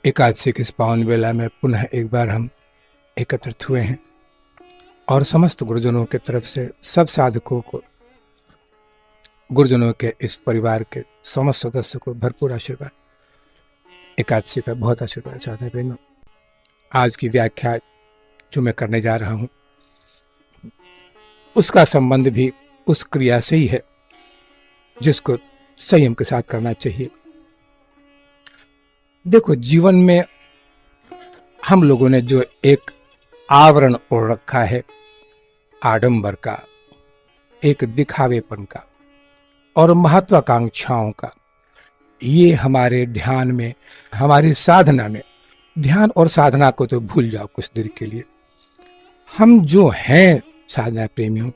एकादशी की इस पावन वेला में पुनः एक बार हम एकत्रित हुए हैं और समस्त गुरुजनों की तरफ से सब साधकों को, गुरुजनों के इस परिवार के समस्त सदस्य को भरपूर आशीर्वाद, एकादशी का बहुत आशीर्वाद चाहते हैं बहनों। आज की व्याख्या जो मैं करने जा रहा हूं उसका संबंध भी उस क्रिया से ही है जिसको संयम के साथ करना चाहिए। देखो, जीवन में हम लोगों ने जो एक आवरण ओढ़ रखा है आडंबर का, एक दिखावेपन का और महत्वाकांक्षाओं का, ये हमारे ध्यान में, हमारी साधना में, ध्यान और साधना को तो भूल जाओ कुछ देर के लिए। हम जो हैं साधना प्रेमियों,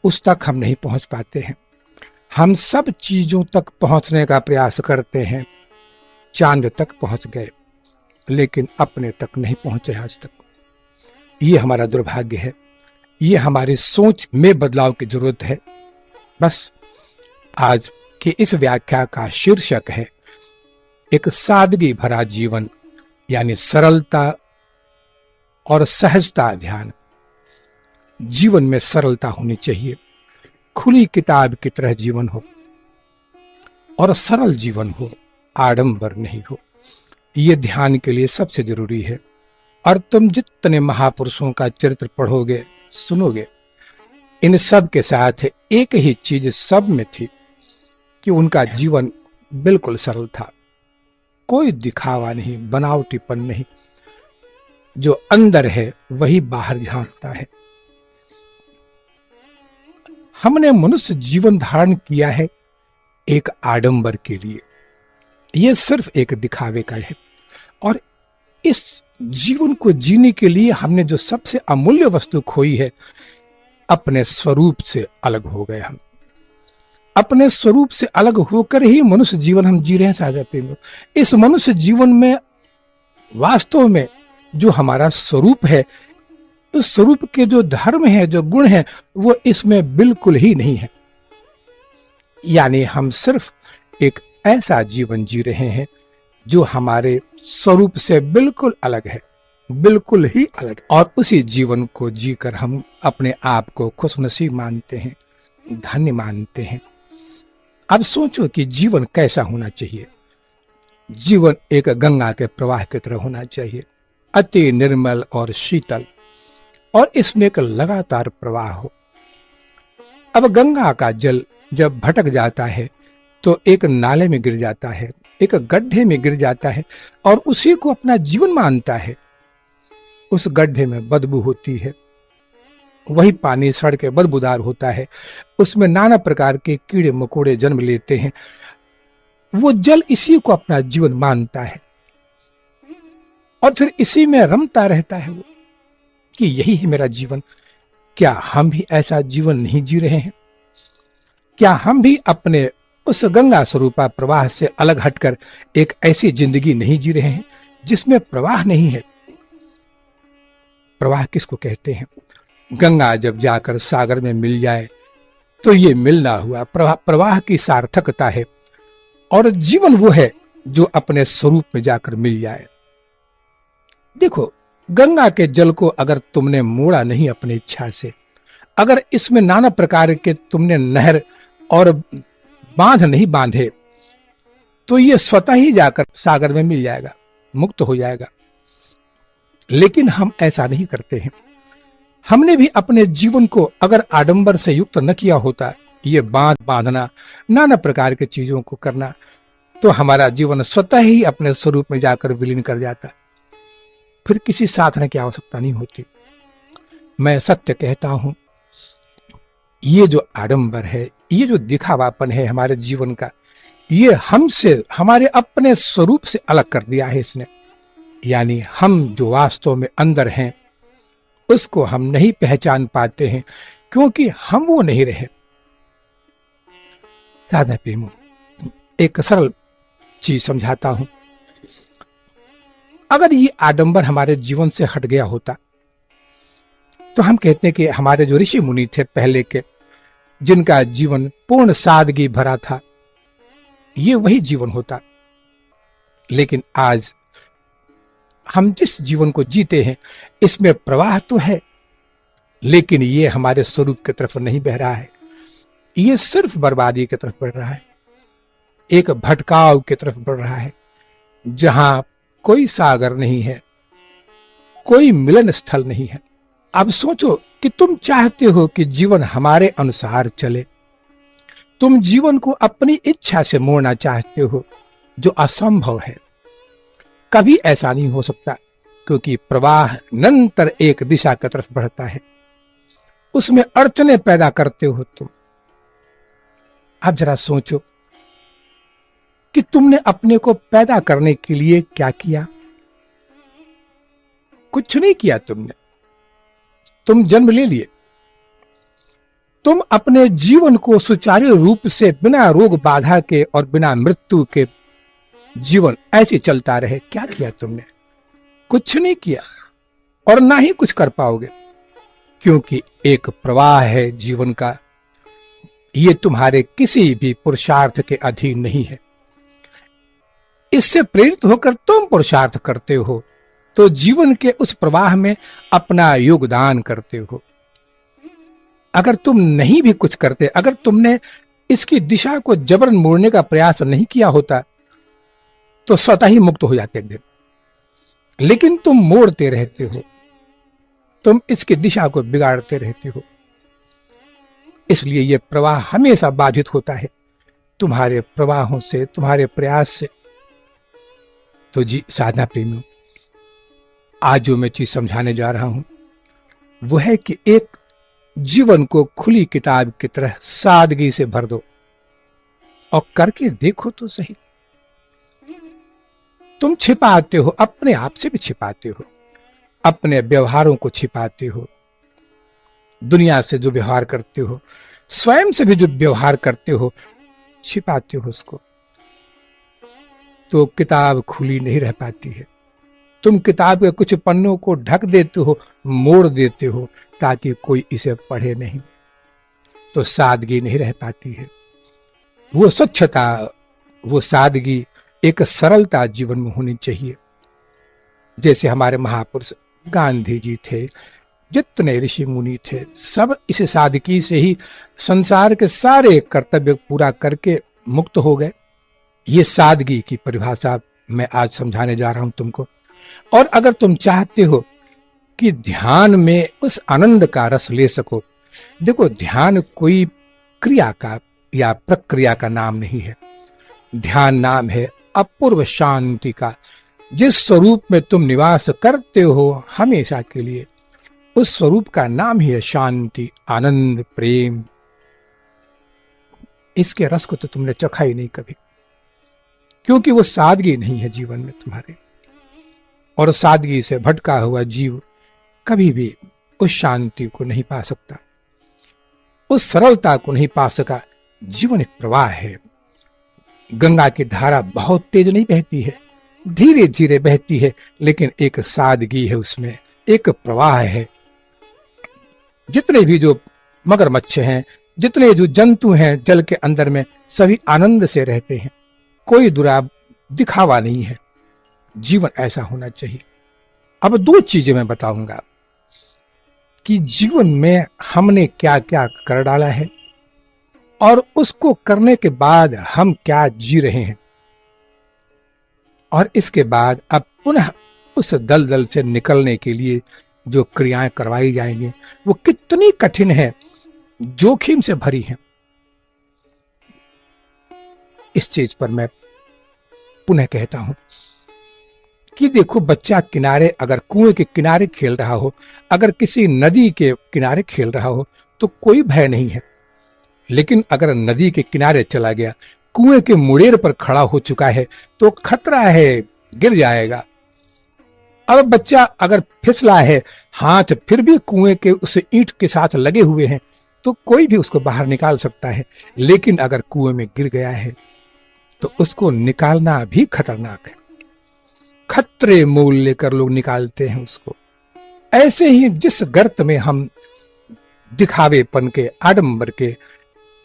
उस तक हम नहीं पहुंच पाते हैं। हम सब चीजों तक पहुंचने का प्रयास करते हैं, चांद तक पहुंच गए लेकिन अपने तक नहीं पहुंचे आज तक। ये हमारा दुर्भाग्य है। ये हमारी सोच में बदलाव की जरूरत है। बस आज की इस व्याख्या का शीर्षक है एक सादगी भरा जीवन, यानी सरलता और सहजता ध्यान। जीवन में सरलता होनी चाहिए, खुली किताब की तरह जीवन हो और सरल जीवन हो, आडंबर नहीं हो। यह ध्यान के लिए सबसे जरूरी है। और तुम जितने महापुरुषों का चरित्र पढ़ोगे, सुनोगे, इन सब के साथ एक ही चीज सब में थी कि उनका जीवन बिल्कुल सरल था। कोई दिखावा नहीं, बनावटीपन नहीं। जो अंदर है वही बाहर झांकता है। हमने मनुष्य जीवन धारण किया है एक आडंबर के लिए। यह सिर्फ एक दिखावे का है और इस जीवन को जीने के लिए हमने जो सबसे अमूल्य वस्तु खोई है, अपने स्वरूप से अलग हो गए। हम अपने स्वरूप से अलग होकर ही मनुष्य जीवन हम जी रहे हैं साझा प्रेम। इस मनुष्य जीवन में वास्तव में जो हमारा स्वरूप है, उस स्वरूप के जो धर्म है, जो गुण है, वो इसमें बिल्कुल ही नहीं है। यानी हम सिर्फ एक ऐसा जीवन जी रहे हैं जो हमारे स्वरूप से बिल्कुल अलग है, बिल्कुल ही अलग। और उसी जीवन को जीकर हम अपने आप को खुशनसीब मानते हैं, धन्य मानते हैं। अब सोचो कि जीवन कैसा होना चाहिए। जीवन एक गंगा के प्रवाह की तरह होना चाहिए, अति निर्मल और शीतल, और इसमें एक लगातार प्रवाह हो। अब गंगा का जल जब भटक जाता है तो एक नाले में गिर जाता है, एक गड्ढे में गिर जाता है और उसी को अपना जीवन मानता है। उस गड्ढे में बदबू होती है, वही पानी सड़ के बदबूदार होता है, उसमें नाना प्रकार के कीड़े मकोड़े जन्म लेते हैं। वो जल इसी को अपना जीवन मानता है और फिर इसी में रमता रहता है वो कि यही है मेरा जीवन। क्या हम भी ऐसा जीवन नहीं जी रहे हैं? क्या हम भी अपने उस गंगा स्वरूपा प्रवाह से अलग हटकर एक ऐसी जिंदगी नहीं जी रहे हैं जिसमें प्रवाह नहीं है? प्रवाह किसको कहते हैं? गंगा जब जाकर सागर में मिल जाए तो ये मिलना हुआ प्रवाह की सार्थकता है। और जीवन वो है जो अपने स्वरूप में जाकर मिल जाए। देखो, गंगा के जल को अगर तुमने मोड़ा नहीं अपनी इच्छा से, अगर इसमें नाना प्रकार के तुमने नहर और बांध नहीं बांधे, तो ये स्वतः ही जाकर सागर में मिल जाएगा, मुक्त हो जाएगा। लेकिन हम ऐसा नहीं करते हैं। हमने भी अपने जीवन को अगर आडंबर से युक्त न किया होता, ये बांध बांधना, नाना प्रकार के चीजों को करना, तो हमारा जीवन स्वतः ही अपने स्वरूप में जाकर विलीन कर जाता। फिर किसी साधना की आवश्यकता नहीं होती। मैं सत्य कहता हूं, ये जो आडंबर है, ये जो दिखावापन है हमारे जीवन का, ये हमसे, हमारे अपने स्वरूप से अलग कर दिया है इसने। यानी हम जो वास्तव में अंदर हैं उसको हम नहीं पहचान पाते हैं क्योंकि हम वो नहीं रहे। साधा प्रेमो, एक सरल चीज समझाता हूं। अगर ये आडंबर हमारे जीवन से हट गया होता तो हम कहते हैं कि हमारे जो ऋषि मुनि थे पहले के, जिनका जीवन पूर्ण सादगी भरा था, ये वही जीवन होता। लेकिन आज हम जिस जीवन को जीते हैं इसमें प्रवाह तो है, लेकिन ये हमारे स्वरूप की तरफ नहीं बह रहा है, ये सिर्फ बर्बादी की तरफ बढ़ रहा है, एक भटकाव की तरफ बढ़ रहा है, जहां कोई सागर नहीं है, कोई मिलन स्थल नहीं है। अब सोचो कि तुम चाहते हो कि जीवन हमारे अनुसार चले, तुम जीवन को अपनी इच्छा से मोड़ना चाहते हो, जो असंभव है। कभी ऐसा नहीं हो सकता, क्योंकि प्रवाह निरंतर एक दिशा की तरफ बढ़ता है, उसमें अड़चने पैदा करते हो तुम। अब जरा सोचो कि तुमने अपने को पैदा करने के लिए क्या किया? कुछ नहीं किया तुमने, तुम जन्म ले लिए। तुम अपने जीवन को सुचारू रूप से बिना रोग बाधा के और बिना मृत्यु के जीवन ऐसे चलता रहे, क्या किया तुमने? कुछ नहीं किया और ना ही कुछ कर पाओगे, क्योंकि एक प्रवाह है जीवन का, ये तुम्हारे किसी भी पुरुषार्थ के अधीन नहीं है। इससे प्रेरित होकर तुम पुरुषार्थ करते हो तो जीवन के उस प्रवाह में अपना योगदान करते हो। अगर तुम नहीं भी कुछ करते, अगर तुमने इसकी दिशा को जबरन मोड़ने का प्रयास नहीं किया होता तो स्वतः ही मुक्त हो जाते एक दिन, लेकिन तुम मोड़ते रहते हो, तुम इसकी दिशा को बिगाड़ते रहते हो। इसलिए यह प्रवाह हमेशा बाधित होता है तुम्हारे प्रवाहों से, तुम्हारे प्रयास से। तो जी साधना प्रेमियों, आज जो मैं चीज समझाने जा रहा हूं वो है कि एक जीवन को खुली किताब की तरह सादगी से भर दो और करके देखो तो सही। तुम छिपाते हो, अपने आप से भी छिपाते हो, अपने व्यवहारों को छिपाते हो, दुनिया से जो व्यवहार करते हो, स्वयं से भी जो व्यवहार करते हो, छिपाते हो उसको। तो किताब खुली नहीं रह पाती है। तुम किताब के कुछ पन्नों को ढक देते हो, मोड़ देते हो ताकि कोई इसे पढ़े नहीं, तो सादगी नहीं रह पाती है। वो स्वच्छता, वो सादगी, एक सरलता जीवन में होनी चाहिए। जैसे हमारे महापुरुष गांधी जी थे, जितने ऋषि मुनि थे, सब इस सादगी से ही संसार के सारे कर्तव्य पूरा करके मुक्त हो गए। ये सादगी की परिभाषा मैं आज समझाने जा रहा हूं तुमको। और अगर तुम चाहते हो कि ध्यान में उस आनंद का रस ले सको, देखो ध्यान कोई क्रिया का या प्रक्रिया का नाम नहीं है। ध्यान नाम है अपूर्व शांति का। जिस स्वरूप में तुम निवास करते हो हमेशा के लिए, उस स्वरूप का नाम ही है शांति, आनंद, प्रेम। इसके रस को तो तुमने चखा ही नहीं कभी, क्योंकि वो सादगी नहीं है जीवन में तुम्हारे। और सादगी से भटका हुआ जीव कभी भी उस शांति को नहीं पा सकता, उस सरलता को नहीं पा सका। जीवन एक प्रवाह है। गंगा की धारा बहुत तेज नहीं बहती है, धीरे धीरे बहती है, लेकिन एक सादगी है उसमें, एक प्रवाह है। जितने भी जो मगरमच्छ हैं, जितने जो जंतु हैं जल के अंदर में, सभी आनंद से रहते हैं, कोई दिखावा नहीं है। जीवन ऐसा होना चाहिए। अब दो चीजें मैं बताऊंगा कि जीवन में हमने क्या क्या कर डाला है और उसको करने के बाद हम क्या जी रहे हैं, और इसके बाद अब पुनः उस दलदल से निकलने के लिए जो क्रियाएं करवाई जाएंगी वो कितनी कठिन है, जोखिम से भरी है। इस चीज पर मैं पुनः कहता हूं कि देखो, बच्चा किनारे, अगर कुएं के किनारे खेल रहा हो, अगर किसी नदी के किनारे खेल रहा हो तो कोई भय नहीं है। लेकिन अगर नदी के किनारे चला गया, कुएं के मुड़ेर पर खड़ा हो चुका है तो खतरा है, गिर जाएगा। अब बच्चा अगर फिसला है, हाथ फिर भी कुएं के उस ईंट के साथ लगे हुए हैं, तो कोई भी उसको बाहर निकाल सकता है। लेकिन अगर कुएं में गिर गया है तो उसको निकालना भी खतरनाक है। खतरे मोल लेकर लोग निकालते हैं उसको। ऐसे ही जिस गर्त में हम दिखावेपन के, आडंबर के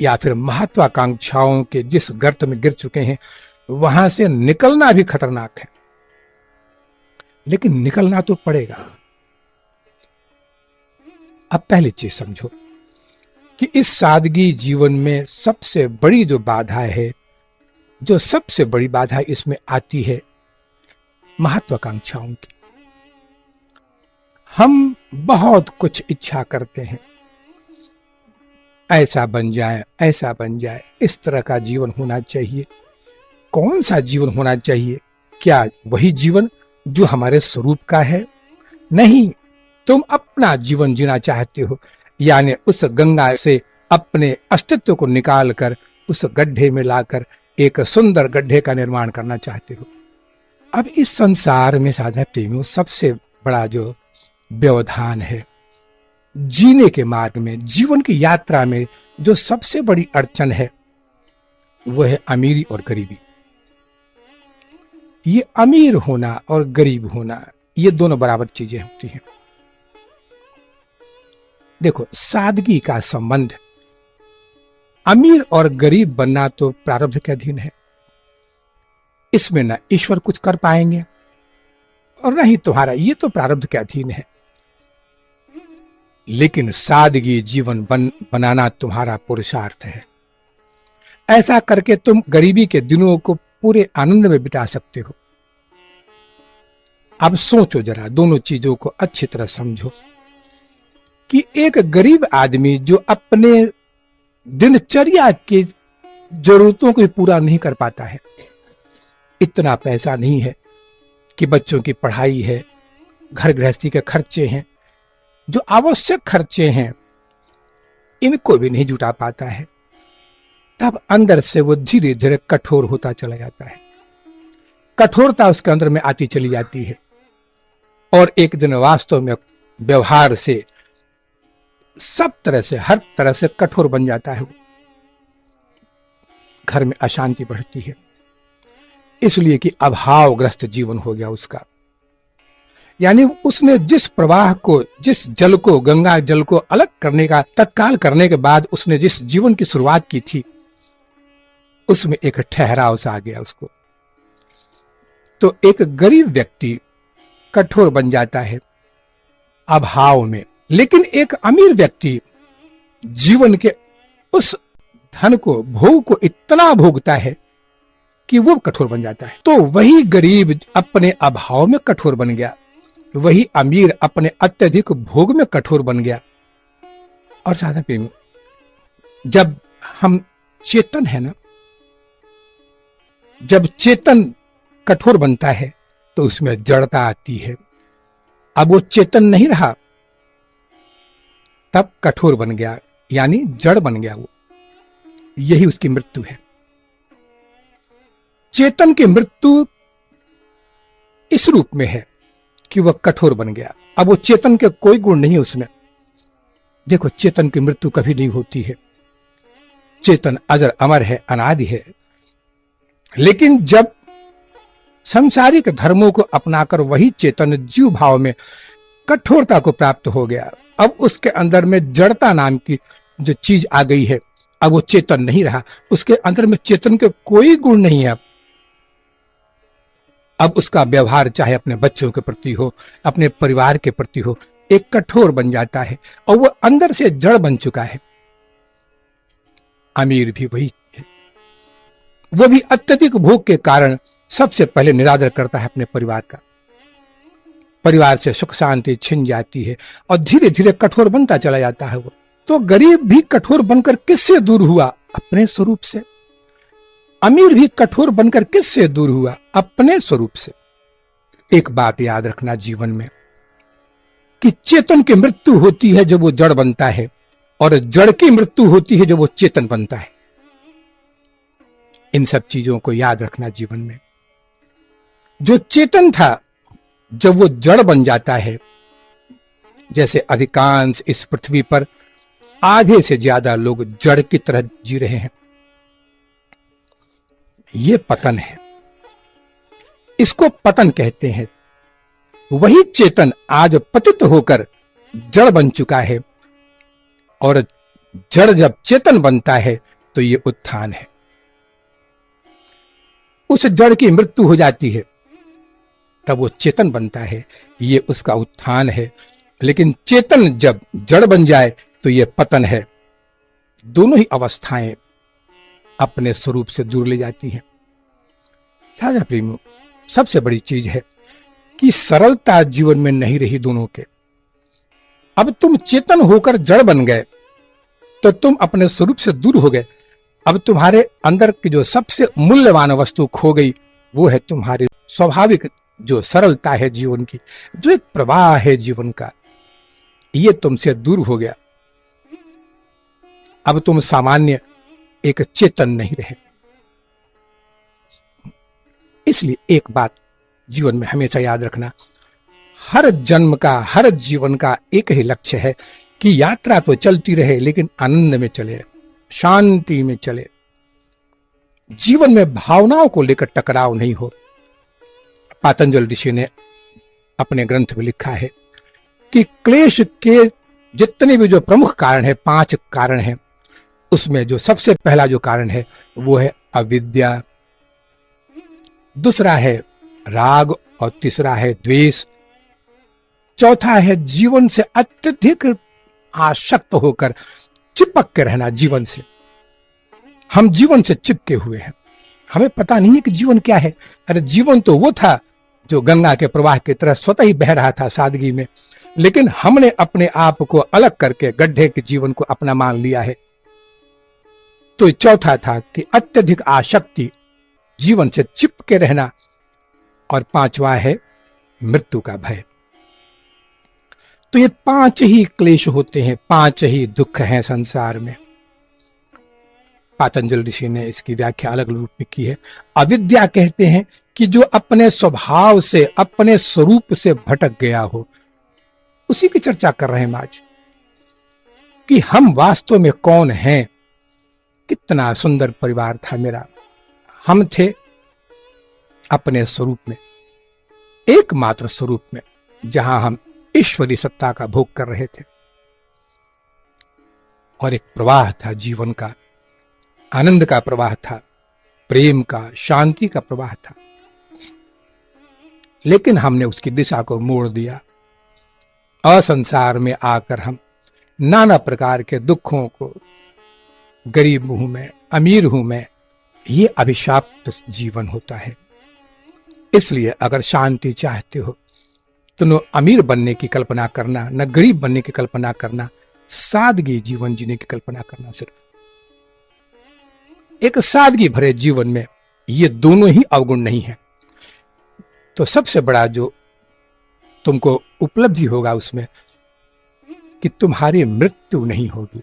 या फिर महत्वाकांक्षाओं के जिस गर्त में गिर चुके हैं, वहां से निकलना भी खतरनाक है। लेकिन निकलना तो पड़ेगा। अब पहली चीज समझो कि इस सादगी जीवन में सबसे बड़ी जो बाधा है, जो सबसे बड़ी बाधा इसमें आती है, महत्वाकांक्षाओं की। हम बहुत कुछ इच्छा करते हैं, ऐसा बन जाए, ऐसा बन जाए, इस तरह का जीवन होना चाहिए। कौन सा जीवन होना चाहिए? क्या वही जीवन जो हमारे स्वरूप का है? नहीं, तुम अपना जीवन जीना चाहते हो, यानी उस गंगा से अपने अस्तित्व को निकालकर उस गड्ढे में लाकर एक सुंदर गड्ढे का निर्माण करना चाहते हो। अब इस संसार में साधक प्रेमियों सबसे बड़ा जो व्यवधान है, जीने के मार्ग में, जीवन की यात्रा में जो सबसे बड़ी अड़चन है, वह है अमीरी और गरीबी। ये अमीर होना और गरीब होना, ये दोनों बराबर चीजें होती हैं। देखो, सादगी का संबंध अमीर और गरीब बनना तो प्रारब्ध के अधीन है। इसमें ना ईश्वर कुछ कर पाएंगे और ना ही तुम्हारा, ये तो प्रारब्ध के अधीन है। लेकिन सादगी जीवन बनाना तुम्हारा पुरुषार्थ है। ऐसा करके तुम गरीबी के दिनों को पूरे आनंद में बिता सकते हो। अब सोचो जरा, दोनों चीजों को अच्छी तरह समझो कि एक गरीब आदमी जो अपने दिनचर्या की जरूरतों को पूरा नहीं कर पाता है, इतना पैसा नहीं है कि बच्चों की पढ़ाई है, घर गृहस्थी के खर्चे हैं, जो आवश्यक खर्चे हैं, इनको भी नहीं जुटा पाता है, तब अंदर से वो धीरे धीरे कठोर होता चला जाता है। कठोरता उसके अंदर में आती चली जाती है और एक दिन वास्तव में व्यवहार से, सब तरह से, हर तरह से कठोर बन जाता है। घर में अशांति बढ़ती है, इसलिए कि अभावग्रस्त जीवन हो गया उसका। यानी उसने जिस प्रवाह को, जिस जल को, गंगा जल को अलग करने का तत्काल करने के बाद उसने जिस जीवन की शुरुआत की थी, उसमें एक ठहराव सा आ गया उसको। तो एक गरीब व्यक्ति कठोर बन जाता है अभाव में, लेकिन एक अमीर व्यक्ति जीवन के उस धन को, भोग को इतना भोगता है कि वो कठोर बन जाता है। तो वही गरीब अपने अभाव में कठोर बन गया, वही अमीर अपने अत्यधिक भोग में कठोर बन गया। और साधक प्रेमी, जब हम चेतन है ना, जब चेतन कठोर बनता है तो उसमें जड़ता आती है। अब वो चेतन नहीं रहा, तब कठोर बन गया, यानी जड़ बन गया वो। यही उसकी मृत्यु है। चेतन की मृत्यु इस रूप में है कि वह कठोर बन गया। अब वो चेतन के कोई गुण नहीं उसमें। देखो, चेतन की मृत्यु कभी नहीं होती है। चेतन अजर अमर है, अनादि है। लेकिन जब सांसारिक धर्मों को अपनाकर वही चेतन जीव भाव में कठोरता को प्राप्त हो गया, अब उसके अंदर में जड़ता नाम की जो चीज आ गई है, अब वो चेतन नहीं रहा, उसके अंदर में चेतन के कोई गुण नहीं है। अब उसका व्यवहार चाहे अपने बच्चों के प्रति हो, अपने परिवार के प्रति हो, एक कठोर बन जाता है और वो अंदर से जड़ बन चुका है। अमीर भी वही है, वो भी अत्यधिक भोग के कारण सबसे पहले निरादर करता है अपने परिवार का। परिवार से सुख शांति छिन जाती है और धीरे धीरे कठोर बनता चला जाता है वो। तो गरीब भी कठोर बनकर किससे दूर हुआ? अपने स्वरूप से। अमीर भी कठोर बनकर किससे दूर हुआ? अपने स्वरूप से। एक बात याद रखना जीवन में कि चेतन की मृत्यु होती है जब वो जड़ बनता है, और जड़ की मृत्यु होती है जब वो चेतन बनता है। इन सब चीजों को याद रखना जीवन में। जो चेतन था, जब वो जड़ बन जाता है, जैसे अधिकांश इस पृथ्वी पर आधे से ज्यादा लोग जड़ की तरह जी रहे हैं, ये पतन है, इसको पतन कहते हैं। वही चेतन आज पतित होकर जड़ बन चुका है, और जड़ जब चेतन बनता है तो ये उत्थान है। उस जड़ की मृत्यु हो जाती है, तब वो चेतन बनता है, ये उसका उत्थान है। लेकिन चेतन जब जड़ बन जाए तो ये पतन है। दोनों ही अवस्थाएं अपने स्वरूप से दूर ले जाती हैं। साझा प्रेमियों, सबसे बड़ी चीज है कि सरलता जीवन में नहीं रही दोनों के। अब तुम चेतन होकर जड़ बन गए तो तुम अपने स्वरूप से दूर हो गए। अब तुम्हारे अंदर की जो सबसे मूल्यवान वस्तु खो गई, वो है तुम्हारी स्वाभाविक जो सरलता है जीवन की, जो एक प्रवाह है जीवन का, ये तुमसे दूर हो गया। अब तुम सामान्य एक चेतन नहीं रहे। इसलिए एक बात जीवन में हमेशा याद रखना, हर जन्म का, हर जीवन का एक ही लक्ष्य है कि यात्रा तो चलती रहे लेकिन आनंद में चले, शांति में चले। जीवन में भावनाओं को लेकर टकराव नहीं हो। पातंजल ऋषि ने अपने ग्रंथ में लिखा है कि क्लेश के जितने भी जो प्रमुख कारण है, 5 कारण हैं, उसमें जो सबसे पहला जो कारण है वो है अविद्या, दूसरा है राग और तीसरा है द्वेष, चौथा है जीवन से अत्यधिक आसक्त होकर चिपक के रहना जीवन से। हम जीवन से चिपके हुए हैं, हमें पता नहीं है कि जीवन क्या है। अरे जीवन तो वो था जो गंगा के प्रवाह की तरह स्वतः ही बह रहा था सादगी में, लेकिन हमने अपने आप को अलग करके गड्ढे के जीवन को अपना मान लिया है। तो चौथा था कि अत्यधिक आसक्ति, जीवन से चिपके रहना, और 5वां है मृत्यु का भय। तो ये 5 ही क्लेश होते हैं, 5 ही दुख हैं संसार में। पातंजल ऋषि ने इसकी व्याख्या अलग रूप में की है। अविद्या कहते हैं कि जो अपने स्वभाव से, अपने स्वरूप से भटक गया हो, उसी की चर्चा कर रहे हैं आज कि हम वास्तव में कौन हैं। कितना सुंदर परिवार था मेरा, हम थे अपने स्वरूप में, एकमात्र स्वरूप में, जहां हम ईश्वरी सत्ता का भोग कर रहे थे, और एक प्रवाह था जीवन का, आनंद का प्रवाह था, प्रेम का, शांति का प्रवाह था। लेकिन हमने उसकी दिशा को मोड़ दिया। असंसार में आकर हम नाना प्रकार के दुखों को, गरीब हूं मैं, अमीर हूं मैं, ये अभिशाप्त जीवन होता है। इसलिए अगर शांति चाहते हो तो न अमीर बनने की कल्पना करना, न गरीब बनने की कल्पना करना, सादगी जीवन जीने की कल्पना करना। सिर्फ एक सादगी भरे जीवन में ये दोनों ही अवगुण नहीं है। तो सबसे बड़ा जो तुमको उपलब्धि होगा उसमें कि तुम्हारी मृत्यु नहीं होगी।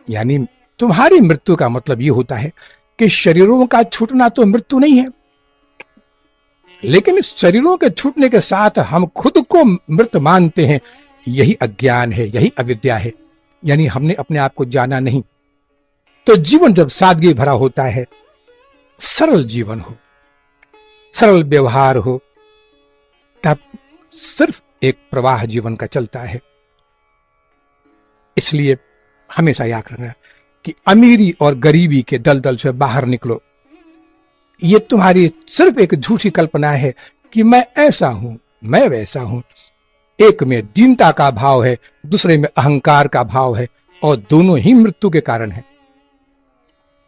यानी तुम्हारी मृत्यु का मतलब ये होता है कि शरीरों का छूटना तो मृत्यु नहीं है, लेकिन शरीरों के छूटने के साथ हम खुद को मृत मानते हैं। यही अज्ञान है, यही अविद्या है। यानी हमने अपने आप को जाना नहीं। तो जीवन जब सादगी भरा होता है, सरल जीवन हो, सरल व्यवहार हो, तब सिर्फ एक प्रवाह जीवन का चलता है। इसलिए हमेशा याद रखना कि अमीरी और गरीबी के दलदल से बाहर निकलो। ये तुम्हारी सिर्फ एक झूठी कल्पना है कि मैं ऐसा हूं, मैं वैसा हूं। एक में दीनता का भाव है, दूसरे में अहंकार का भाव है, और दोनों ही मृत्यु के कारण है,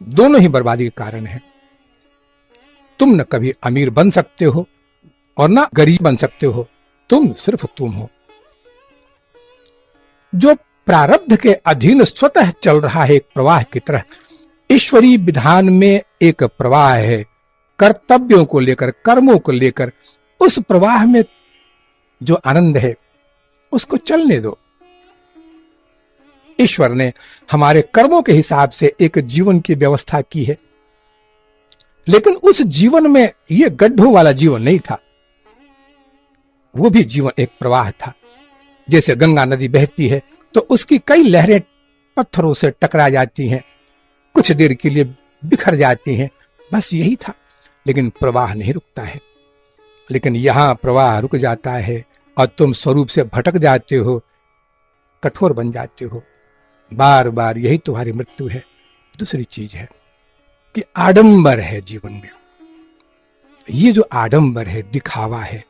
दोनों ही बर्बादी के कारण है। तुम न कभी अमीर बन सकते हो और ना गरीब बन सकते हो, तुम सिर्फ तुम हो। जो प्रारब्ध के अधीन स्वतः चल रहा है एक प्रवाह की तरह, ईश्वरीय विधान में एक प्रवाह है, कर्तव्यों को लेकर, कर्मों को लेकर। उस प्रवाह में जो आनंद है उसको चलने दो। ईश्वर ने हमारे कर्मों के हिसाब से एक जीवन की व्यवस्था की है, लेकिन उस जीवन में यह गड्ढों वाला जीवन नहीं था। वो भी जीवन एक प्रवाह था। जैसे गंगा नदी बहती है तो उसकी कई लहरें पत्थरों से टकरा जाती हैं, कुछ देर के लिए बिखर जाती हैं, बस यही था। लेकिन प्रवाह नहीं रुकता है। लेकिन यहां प्रवाह रुक जाता है और तुम स्वरूप से भटक जाते हो, कठोर बन जाते हो बार बार। यही तुम्हारी मृत्यु है। दूसरी चीज है कि आडंबर है जीवन में। ये जो आडंबर है, दिखावा है,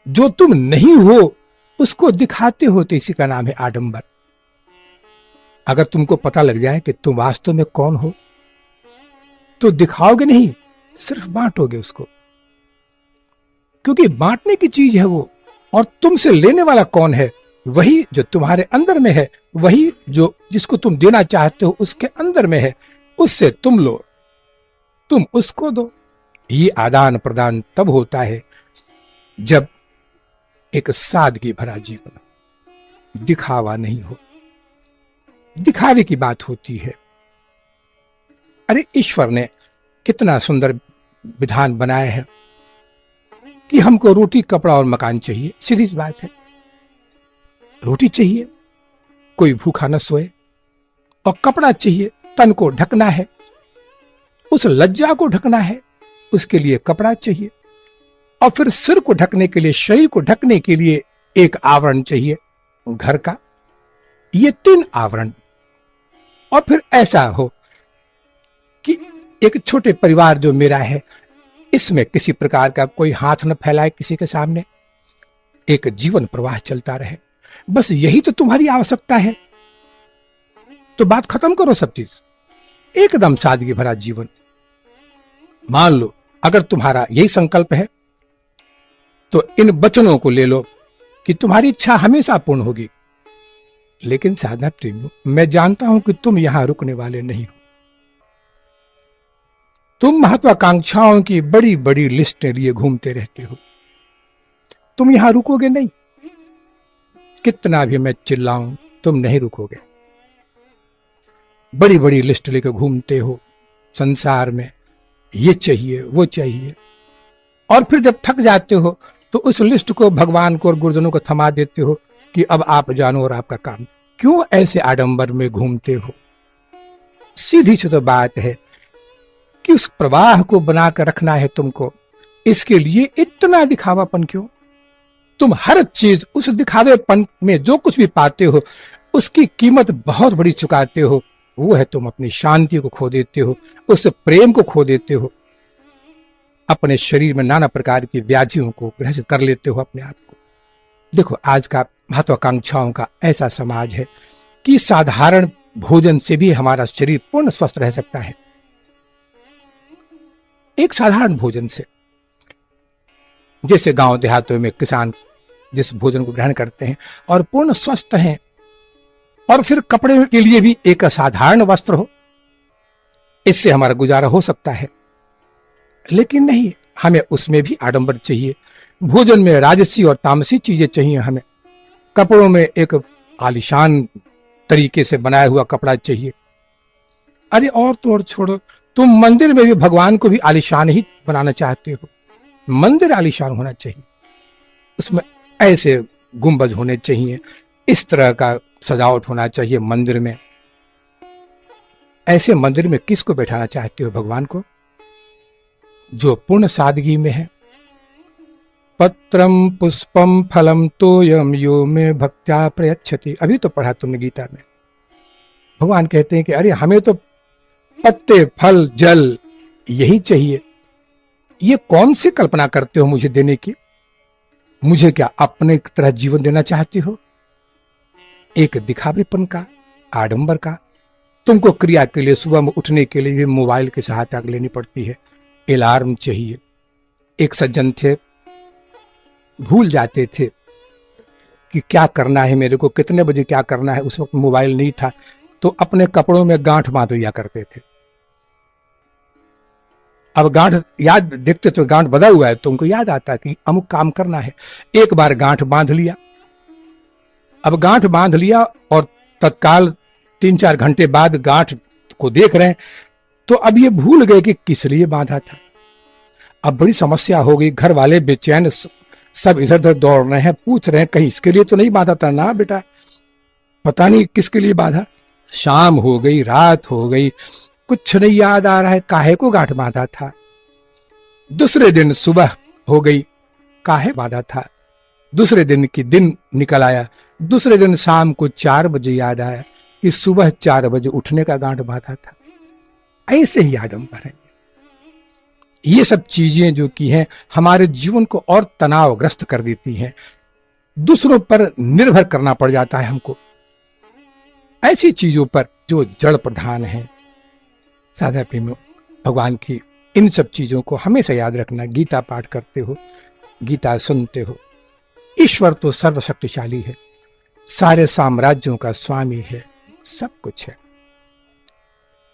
जो तुम नहीं हो उसको दिखाते हो, तो इसी का नाम है आडंबर। अगर तुमको पता लग जाए कि तुम वास्तव में कौन हो तो दिखाओगे नहीं, सिर्फ बांटोगे उसको, क्योंकि बांटने की चीज है वो। और तुमसे लेने वाला कौन है? वही जो तुम्हारे अंदर में है, वही जो जिसको तुम देना चाहते हो उसके अंदर में है, उससे तुम लो, तुम उसको दो। ये आदान प्रदान तब होता है जब एक सादगी भरा जीवन, दिखावा नहीं हो। दिखावे की बात होती है। अरे ईश्वर ने कितना सुंदर विधान बनाया है कि हमको रोटी, कपड़ा और मकान चाहिए। सीधी सी बात है, रोटी चाहिए, कोई भूखा न सोए, और कपड़ा चाहिए, तन को ढकना है, उस लज्जा को ढकना है, उसके लिए कपड़ा चाहिए। और फिर सिर को ढकने के लिए, शरीर को ढकने के लिए एक आवरण चाहिए घर का। ये 3 आवरण। और फिर ऐसा हो कि एक छोटे परिवार जो मेरा है, इसमें किसी प्रकार का कोई हाथ न फैलाए किसी के सामने, एक जीवन प्रवाह चलता रहे। बस यही तो तुम्हारी आवश्यकता है। तो बात खत्म करो सब चीज, एकदम सादगी भरा जीवन। मान लो अगर तुम्हारा यही संकल्प है तो इन वचनों को ले लो कि तुम्हारी इच्छा हमेशा पूर्ण होगी। लेकिन साधना प्रेमियों, मैं जानता हूं कि तुम यहां रुकने वाले नहीं हो। तुम महत्वाकांक्षाओं की बड़ी बड़ी लिस्टें लिए घूमते रहते हो। तुम यहां रुकोगे नहीं। कितना भी मैं चिल्लाऊं, तुम नहीं रुकोगे। बड़ी बड़ी लिस्ट लेकर घूमते हो संसार में, ये चाहिए वो चाहिए, और फिर जब थक जाते हो तो उस लिस्ट को भगवान को और गुरुजनों को थमा देते हो कि अब आप जानो और आपका काम। क्यों ऐसे आडंबर में घूमते हो? सीधी सी तो बात है कि उस प्रवाह को बनाकर रखना है तुमको। इसके लिए इतना दिखावापन क्यों? तुम हर चीज उस दिखावेपन में जो कुछ भी पाते हो उसकी कीमत बहुत बड़ी चुकाते हो। वो है तुम अपनी शांति को खो देते हो, उस प्रेम को खो देते हो, अपने शरीर में नाना प्रकार की व्याधियों को ग्रसित कर लेते हो अपने आप को। देखो, आज का महत्वाकांक्षाओं का ऐसा समाज है कि साधारण भोजन से भी हमारा शरीर पूर्ण स्वस्थ रह सकता है। एक साधारण भोजन से, जैसे गांव देहातों में किसान जिस भोजन को ग्रहण करते हैं और पूर्ण स्वस्थ हैं, और फिर कपड़े के लिए भी एक साधारण वस्त्र हो, इससे हमारा गुजारा हो सकता है। लेकिन नहीं, हमें उसमें भी आडंबर चाहिए। भोजन में राजसी और तामसी चीजें चाहिए हमें। कपड़ों में एक आलीशान तरीके से बनाया हुआ कपड़ा चाहिए। अरे और तो और छोड़ो, तुम मंदिर में भी भगवान को भी आलीशान ही बनाना चाहते हो। मंदिर आलीशान होना चाहिए, उसमें ऐसे गुंबज होने चाहिए, इस तरह का सजावट होना चाहिए मंदिर में। ऐसे मंदिर में किसको बैठाना चाहते हो? भगवान को, जो पूर्ण सादगी में है। पत्रम पुष्पम फलम तोयम यो में भक्त्या प्रयच्छति। अभी तो पढ़ा तुमने गीता में। भगवान कहते हैं कि अरे हमें तो पत्ते, फल, जल यही चाहिए। ये कौन सी कल्पना करते हो मुझे देने की? मुझे क्या अपने तरह जीवन देना चाहते हो? एक दिखावेपन का, आडंबर का। तुमको क्रिया के लिए सुबह में उठने के लिए मोबाइल की सहायता लेनी पड़ती है, अलार्म चाहिए। एक सज्जन थे, भूल जाते थे कि क्या करना है मेरे को, कितने बजे क्या करना है। उस वक्त मोबाइल नहीं था, तो अपने कपड़ों में गांठ बांध लिया करते थे। अब गांठ याद देखते तो गांठ बंधा हुआ है, तो उनको याद आता कि अमुक काम करना है। एक बार गांठ बांध लिया। अब गांठ बांध लिया और तत्काल 3-4 घंटे बाद गांठ को देख रहे हैं, तो अब ये भूल गए कि किस लिए बांधा था। अब बड़ी समस्या हो गई। घर वाले बेचैन, सब इधर उधर दौड़ रहे हैं, पूछ रहे हैं कहीं इसके लिए तो नहीं बांधा था ना बेटा, पता नहीं किसके लिए बांधा। शाम हो गई, रात हो गई, कुछ नहीं याद आ रहा है काहे को गांठ बांधा था। दूसरे दिन सुबह हो गई, काहे बांधा था। दूसरे दिन की दिन निकल आया, दूसरे दिन शाम को 4 बजे याद आया कि सुबह 4 बजे उठने का गांठ बांधा था। ऐसे ही आडंबर है। ये सब चीजें जो की हैं हमारे जीवन को और तनावग्रस्त कर देती हैं, दूसरों पर निर्भर करना पड़ जाता है हमको, ऐसी चीजों पर जो जड़ प्रधान है। साधा प्रेमियों, भगवान की इन सब चीजों को हमेशा याद रखना। गीता पाठ करते हो, गीता सुनते हो, ईश्वर तो सर्वशक्तिशाली है, सारे साम्राज्यों का स्वामी है, सब कुछ है।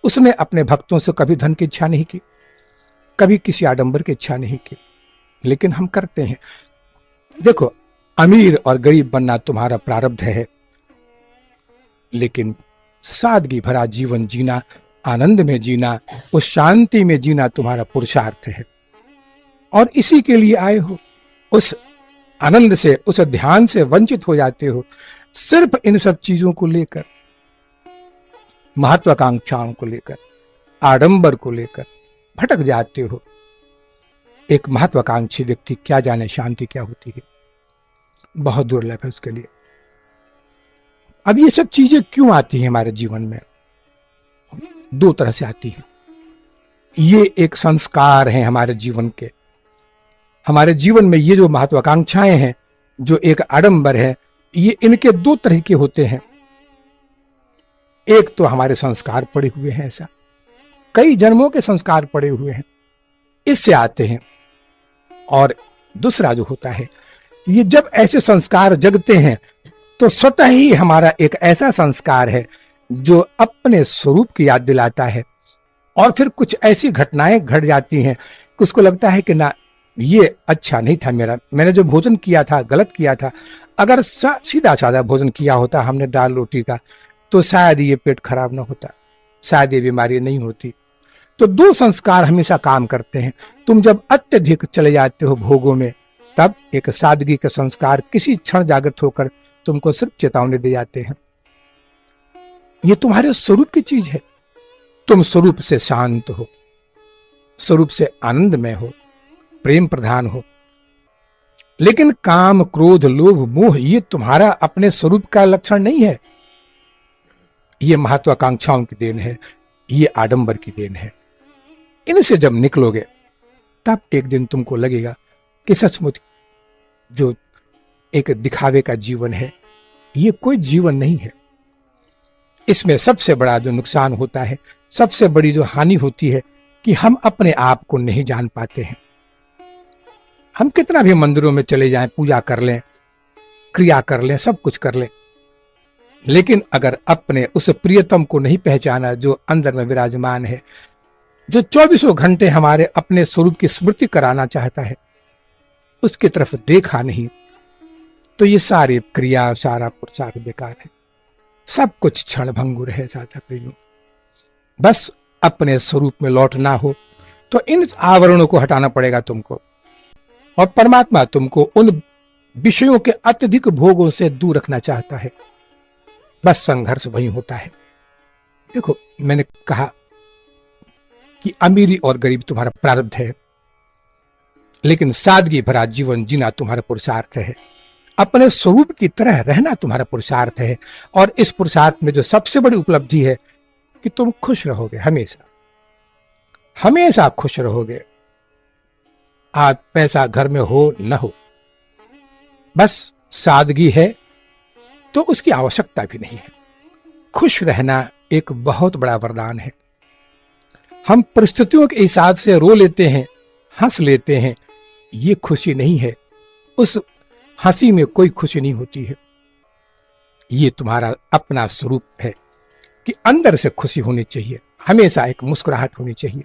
उसने अपने भक्तों से कभी धन की इच्छा नहीं की, कभी किसी आडंबर की इच्छा नहीं की, लेकिन हम करते हैं। देखो, अमीर और गरीब बनना तुम्हारा प्रारब्ध है, लेकिन सादगी भरा जीवन जीना, आनंद में जीना, उस शांति में जीना तुम्हारा पुरुषार्थ है। और इसी के लिए आए हो। उस आनंद से, उस ध्यान से वंचित हो जाते हो, सिर्फ इन सब चीजों को लेकर, महत्वाकांक्षाओं को लेकर, आडंबर को लेकर भटक जाते हो। एक महत्वाकांक्षी व्यक्ति क्या जाने शांति क्या होती है, बहुत दुर्लभ है उसके लिए। अब ये सब चीजें क्यों आती हैं हमारे जीवन में? दो तरह से आती है। ये एक संस्कार हैं हमारे जीवन के। हमारे जीवन में ये जो महत्वाकांक्षाएं हैं, जो एक आडंबर है, ये इनके दो तरह के होते हैं। एक तो हमारे संस्कार पड़े हुए हैं, ऐसा कई जन्मों के संस्कार पड़े हुए हैं, इससे आते हैं। और दूसरा जो होता है, ये जब ऐसे संस्कार जगते हैं तो स्वतः ही हमारा एक ऐसा संस्कार है जो अपने स्वरूप की याद दिलाता है, और फिर कुछ ऐसी घटनाएं घट जाती हैं कि उसको लगता है कि ना, ये अच्छा नहीं था, मैंने जो भोजन किया था गलत किया था। अगर सीधा साधा भोजन किया होता हमने दाल रोटी का, तो शायद ये पेट खराब ना होता, शायद ये बीमारी नहीं होती। तो दो संस्कार हमेशा काम करते हैं। तुम जब अत्यधिक चले जाते हो भोगों में, तब एक सादगी के संस्कार किसी क्षण जागृत होकर तुमको सिर्फ चेतावनी दे जाते हैं। ये तुम्हारे स्वरूप की चीज है। तुम स्वरूप से शांत हो, स्वरूप से आनंद में हो, प्रेम प्रधान हो। लेकिन काम, क्रोध, लोभ, मोह ये तुम्हारा अपने स्वरूप का लक्षण नहीं है। ये महत्वाकांक्षाओं की देन है, ये आडंबर की देन है। इनसे जब निकलोगे, तब एक दिन तुमको लगेगा कि सचमुच जो एक दिखावे का जीवन है, ये कोई जीवन नहीं है। इसमें सबसे बड़ा जो नुकसान होता है, सबसे बड़ी जो हानि होती है, कि हम अपने आप को नहीं जान पाते हैं। हम कितना भी मंदिरों में चले जाएं, पूजा कर लें, क्रिया कर लें, सब कुछ कर लें, लेकिन अगर अपने उस प्रियतम को नहीं पहचाना जो अंदर में विराजमान है, जो 24 घंटे हमारे अपने स्वरूप की स्मृति कराना चाहता है, उसकी तरफ देखा नहीं, तो ये सारी क्रिया, सारा पुरुषार्थ बेकार है। सब कुछ क्षणभंगुर है। साधा प्रियों, बस अपने स्वरूप में लौटना हो तो इन आवरणों को हटाना पड़ेगा तुमको, और परमात्मा तुमको उन विषयों के अत्यधिक भोगों से दूर रखना चाहता है। बस संघर्ष वही होता है। देखो, मैंने कहा कि अमीरी और गरीब तुम्हारा प्रारब्ध है, लेकिन सादगी भरा जीवन जीना तुम्हारा पुरुषार्थ है। अपने स्वरूप की तरह रहना तुम्हारा पुरुषार्थ है। और इस पुरुषार्थ में जो सबसे बड़ी उपलब्धि है कि तुम खुश रहोगे, हमेशा हमेशा खुश रहोगे। आज पैसा घर में हो न हो, बस सादगी है तो उसकी आवश्यकता भी नहीं है। खुश रहना एक बहुत बड़ा वरदान है। हम परिस्थितियों के हिसाब से रो लेते हैं, हंस लेते हैं, ये खुशी नहीं है। उस हंसी में कोई खुशी नहीं होती है। ये तुम्हारा अपना स्वरूप है कि अंदर से खुशी होनी चाहिए, हमेशा एक मुस्कुराहट होनी चाहिए।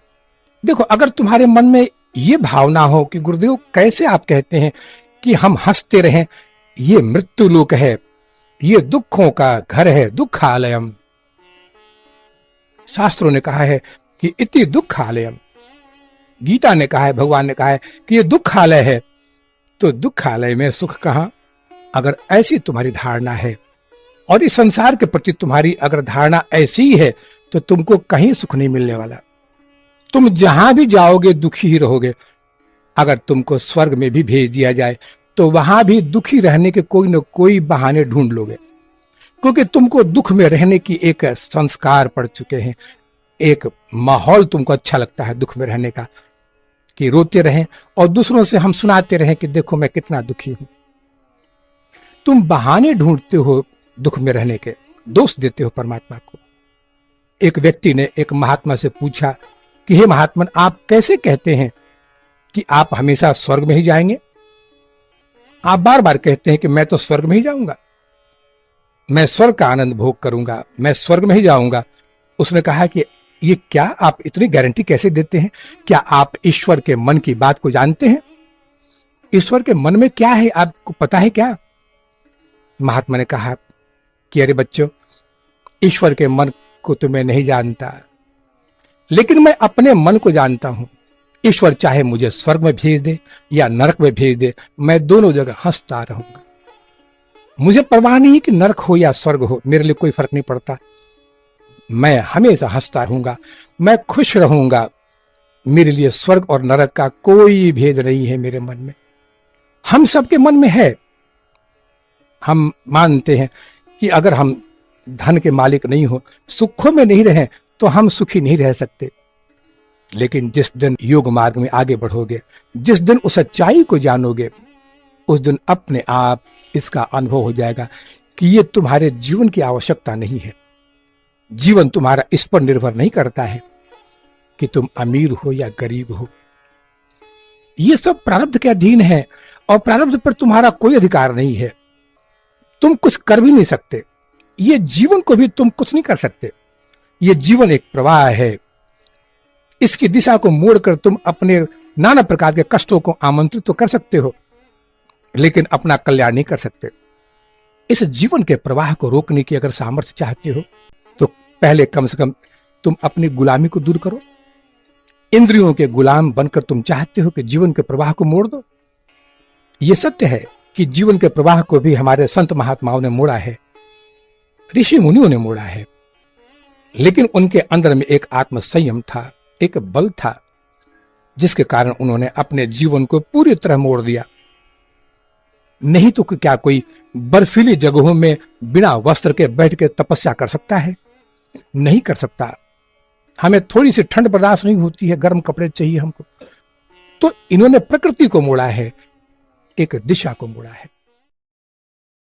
देखो, अगर तुम्हारे मन में ये भावना हो कि गुरुदेव कैसे आप कहते हैं कि हम हंसते रहें, ये मृत्यु लोक है, ये दुखों का घर है, दुखालयम। शास्त्रों ने कहा है कि इति दुखालयम। गीता ने कहा है, भगवान ने कहा है कि ये दुखालय है। तो दुखालय में सुख कहां? अगर ऐसी तुम्हारी धारणा है और इस संसार के प्रति तुम्हारी अगर धारणा ऐसी ही है, तो तुमको कहीं सुख नहीं मिलने वाला। तुम जहां भी जाओगे दुखी ही रहोगे। अगर तुमको स्वर्ग में भी भेज दिया जाए तो वहां भी दुखी रहने के कोई न कोई बहाने ढूंढ लोगे, क्योंकि तुमको दुख में रहने की एक संस्कार पड़ चुके हैं। एक माहौल तुमको अच्छा लगता है दुख में रहने का। कि रोते रहें और दूसरों से हम सुनाते रहें कि देखो मैं कितना दुखी हूं। तुम बहाने ढूंढते हो दुख में रहने के, दोष देते हो परमात्मा को। एक व्यक्ति ने एक महात्मा से पूछा कि हे महात्मन, आप कैसे कहते हैं कि आप हमेशा स्वर्ग में ही जाएंगे? आप बार बार कहते हैं कि मैं तो स्वर्ग में ही जाऊंगा, मैं स्वर्ग का आनंद भोग करूंगा, मैं स्वर्ग में ही जाऊंगा। उसने कहा कि ये क्या आप इतनी गारंटी कैसे देते हैं? क्या आप ईश्वर के मन की बात को जानते हैं? ईश्वर के मन में क्या है आपको पता है क्या? महात्मा ने कहा कि अरे बच्चों, ईश्वर के मन को तो मैं नहीं जानता, लेकिन मैं अपने मन को जानता हूं। ईश्वर चाहे मुझे स्वर्ग में भेज दे या नरक में भेज दे, मैं दोनों जगह हंसता रहूंगा। मुझे परवाह नहीं कि नरक हो या स्वर्ग हो, मेरे लिए कोई फर्क नहीं पड़ता। मैं हमेशा हंसता रहूंगा, मैं खुश रहूंगा। मेरे लिए स्वर्ग और नरक का कोई भेद नहीं है मेरे मन में। हम सबके मन में है। हम मानते हैं कि अगर हम धन के मालिक नहीं हो, सुखों में नहीं रहें, तो हम सुखी नहीं रह सकते। लेकिन जिस दिन योग मार्ग में आगे बढ़ोगे, जिस दिन उस सच्चाई को जानोगे, उस दिन अपने आप इसका अनुभव हो जाएगा कि ये तुम्हारे जीवन की आवश्यकता नहीं है। जीवन तुम्हारा इस पर निर्भर नहीं करता है कि तुम अमीर हो या गरीब हो। ये सब प्रारब्ध के अधीन है और प्रारब्ध पर तुम्हारा कोई अधिकार नहीं है। तुम कुछ कर भी नहीं सकते। ये जीवन को भी तुम कुछ नहीं कर सकते। ये जीवन एक प्रवाह है। इसकी दिशा को मोड़कर तुम अपने नाना प्रकार के कष्टों को आमंत्रित तो कर सकते हो, लेकिन अपना कल्याण नहीं कर सकते। इस जीवन के प्रवाह को रोकने की अगर सामर्थ्य चाहते हो, तो पहले कम से कम तुम अपनी गुलामी को दूर करो। इंद्रियों के गुलाम बनकर तुम चाहते हो कि जीवन के प्रवाह को मोड़ दो। यह सत्य है कि जीवन के प्रवाह को भी हमारे संत महात्माओं ने मोड़ा है, ऋषि मुनियों ने मोड़ा है, लेकिन उनके अंदर में एक आत्म संयम था, एक बल था, जिसके कारण उन्होंने अपने जीवन को पूरी तरह मोड़ दिया। नहीं तो क्या कोई बर्फीली जगहों में बिना वस्त्र के बैठ के तपस्या कर सकता है? नहीं कर सकता। हमें थोड़ी सी ठंड बर्दाश्त नहीं होती है, गर्म कपड़े चाहिए हमको। तो इन्होंने प्रकृति को मोड़ा है, एक दिशा को मोड़ा है।